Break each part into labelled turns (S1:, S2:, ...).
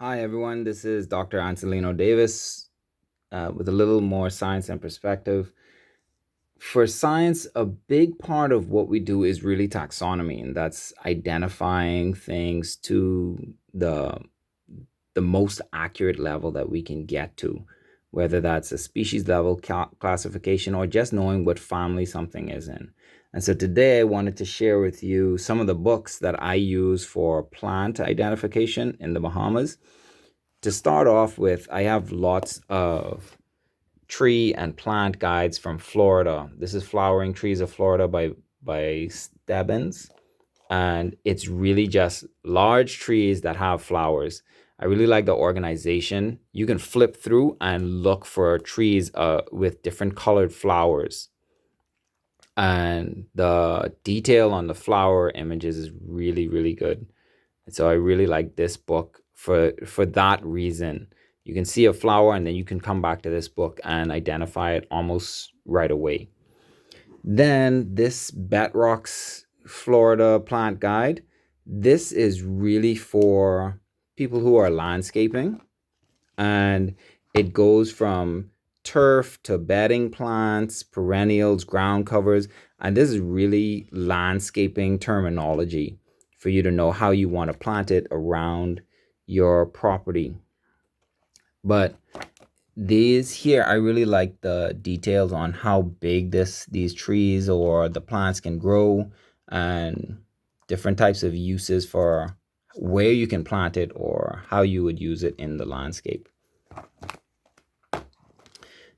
S1: Hi, everyone. This is Dr. Anselino Davis with a little more science and perspective. For science, a big part of what we do is really taxonomy, and that's identifying things to the most accurate level that we can get to, whether that's a species level classification or just knowing what family something is in. And so today I wanted to share with you some of the books that I use for plant identification in the Bahamas. To start off with, I have lots of tree and plant guides from Florida. This is Flowering Trees of Florida by Stebbins, and it's really just large trees that have flowers. I really like the organization. You can flip through and look for trees with different colored flowers, and the detail on the flower images is really good. And so I really like this book for that reason. You can see a flower and then you can come back to this book and identify it almost right away. Then this Bedrock's Florida Plant Guide. This is really for people who are landscaping, and it goes from turf to bedding plants, perennials, ground covers, and this is really landscaping terminology for you to know how you want to plant it around your property. But these here, I really like the details on how big these trees or the plants can grow, and different types of uses for where you can plant it or how you would use it in the landscape.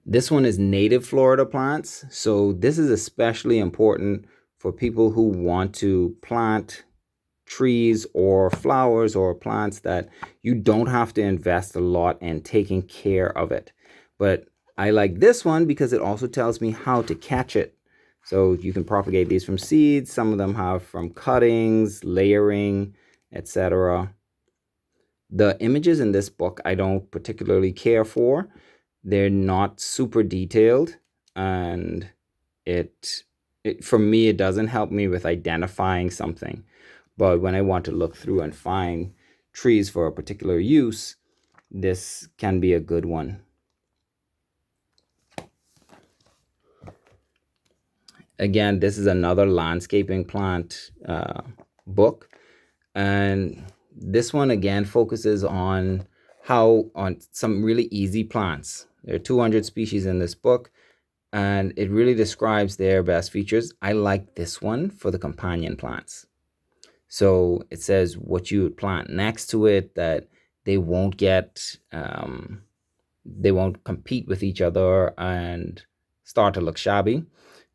S1: This one is native Florida plants. So this is especially important for people who want to plant trees or flowers or plants that you don't have to invest a lot in taking care of it. But I like this one because it also tells me how to catch it. So you can propagate these from seeds. Some of them have from cuttings, layering, etc. The images in this book I don't particularly care for. They're not super detailed, and it for me it doesn't help me with identifying something. But when I want to look through and find trees for a particular use, this can be a good one. Again, this is another landscaping plant book, and this one again focuses on some really easy plants. There are 200 species in this book, and it really describes their best features. I like this one for the companion plants. So it says what you would plant next to it, that they won't they won't compete with each other and start to look shabby.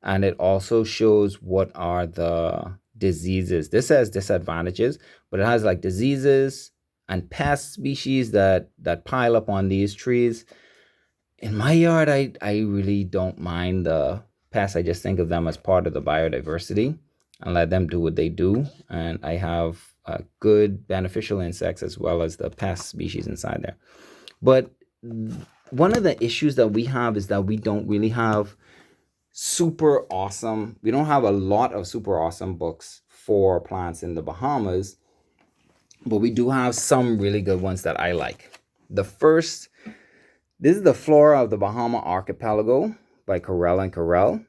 S1: And it also shows what are the diseases. This says disadvantages, but it has like diseases and pest species that pile up on these trees. In my yard, I really don't mind the pests. I just think of them as part of the biodiversity and let them do what they do. And I have good beneficial insects as well as the pest species inside there. But one of the issues that we have is that we don't really have we don't have a lot of super awesome books for plants in the Bahamas, but we do have some really good ones that I like. This is the Flora of the Bahama Archipelago by Carell and Carell.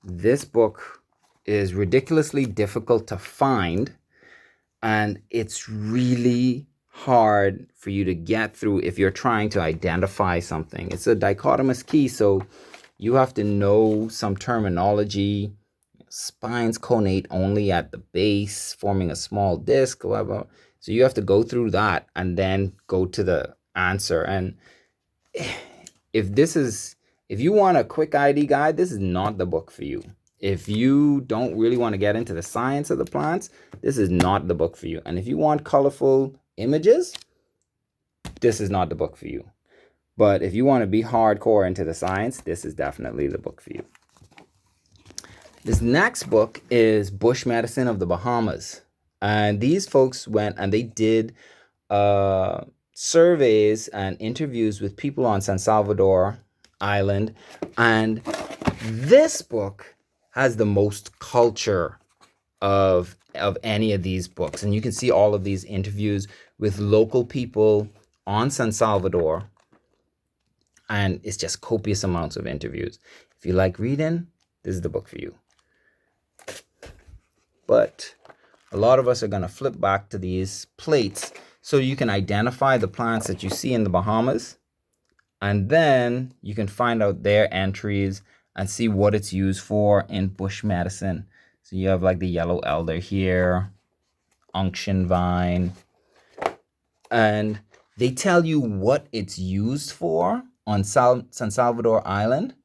S1: This book is ridiculously difficult to find, and it's really hard for you to get through if you're trying to identify something. It's a dichotomous key, so you have to know some terminology. Spines connate only at the base, forming a small disc, blah, blah. So you have to go through that and then go to the answer. And if you want a quick ID guide, this is not the book for you. If you don't really want to get into the science of the plants, this is not the book for you. And if you want colorful images, this is not the book for you. But if you want to be hardcore into the science, this is definitely the book for you. This next book is Bush Medicine of the Bahamas. And these folks went and they did surveys and interviews with people on San Salvador Island. And this book has the most culture of any of these books. And you can see all of these interviews with local people on San Salvador, and it's just copious amounts of interviews. If you like reading, this is the book for you. But a lot of us are going to flip back to these plates so you can identify the plants that you see in the Bahamas, and then you can find out their entries and see what it's used for in bush medicine. So you have like the yellow elder here, unction vine, and they tell you what it's used for on San Salvador Island.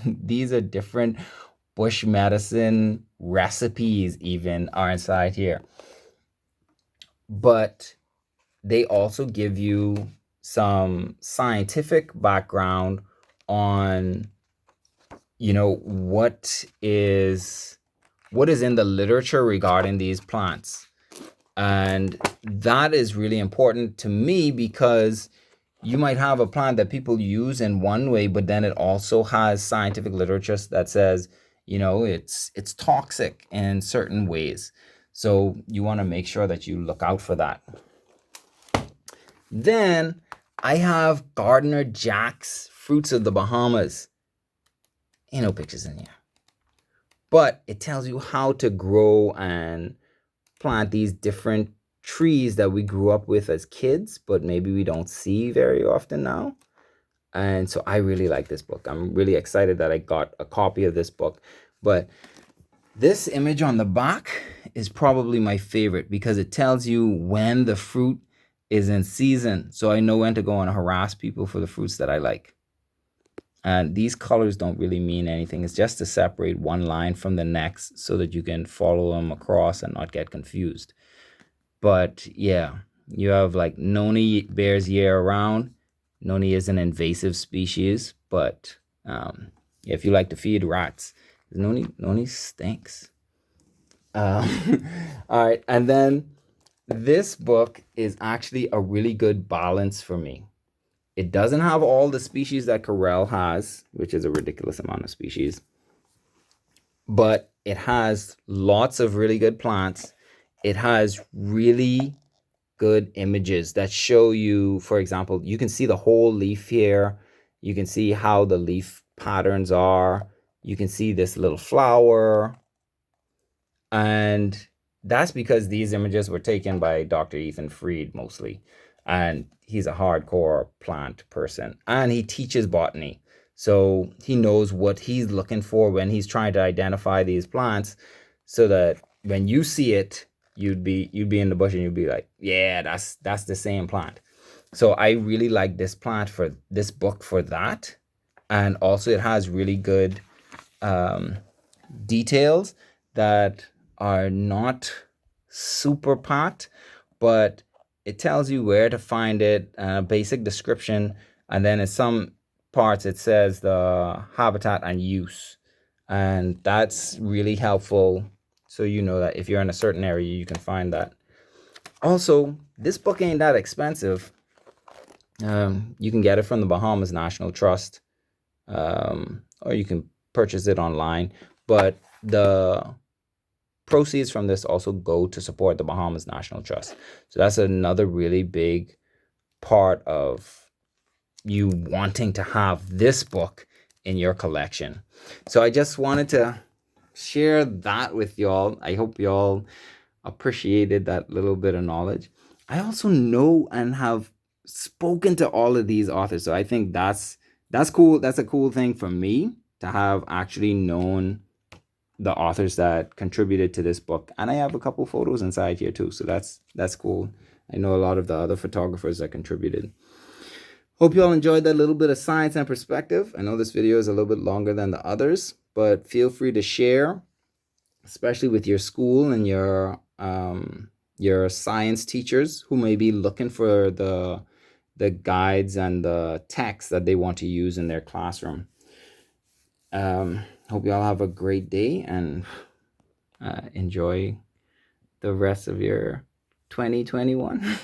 S1: These are different bush medicine recipes even are inside here. But they also give you some scientific background on, what is in the literature regarding these plants. And that is really important to me because you might have a plant that people use in one way, but then it also has scientific literature that says, it's toxic in certain ways. So you want to make sure that you look out for that. Then I have Gardner Jack's Fruits of the Bahamas. Ain't no pictures in here. But it tells you how to grow and plant these different trees that we grew up with as kids, but maybe we don't see very often now. And so I really like this book. I'm really excited that I got a copy of this book. But this image on the back is probably my favorite because it tells you when the fruit is in season. So I know when to go and harass people for the fruits that I like. And these colors don't really mean anything. It's just to separate one line from the next so that you can follow them across and not get confused. But yeah, you have like noni bears year round. Noni is an invasive species, but if you like to feed rats, noni stinks. All right, and then this book is actually a really good balance for me. It doesn't have all the species that Corel has, which is a ridiculous amount of species, but it has lots of really good plants. It has really good images that show you, for example, you can see the whole leaf here. You can see how the leaf patterns are. You can see this little flower. And that's because these images were taken by Dr. Ethan Freed mostly. And he's a hardcore plant person. And he teaches botany. So he knows what he's looking for when he's trying to identify these plants, so that when you see it, you'd be in the bush and you'd be like, yeah, that's the same plant. So I really like this plant for this book for that. And also it has really good details that are not super packed, but it tells you where to find it, basic description, and then in some parts it says the habitat and use, and that's really helpful. So you know that if you're in a certain area, you can find that. Also, this book ain't that expensive. You can get it from the Bahamas National Trust, or you can purchase it online. But the proceeds from this also go to support the Bahamas National Trust. So that's another really big part of you wanting to have this book in your collection. So I just wanted to share that with y'all. I hope y'all appreciated that little bit of knowledge. I also know and have spoken to all of these authors. So I think that's cool. That's a cool thing for me to have actually known the authors that contributed to this book. And I have a couple photos inside here too. So that's cool. I know a lot of the other photographers that contributed. Hope you all enjoyed that little bit of science and perspective. I know this video is a little bit longer than the others, but feel free to share, especially with your school and your science teachers who may be looking for the guides and the text that they want to use in their classroom. Hope you all have a great day and enjoy the rest of your 2021.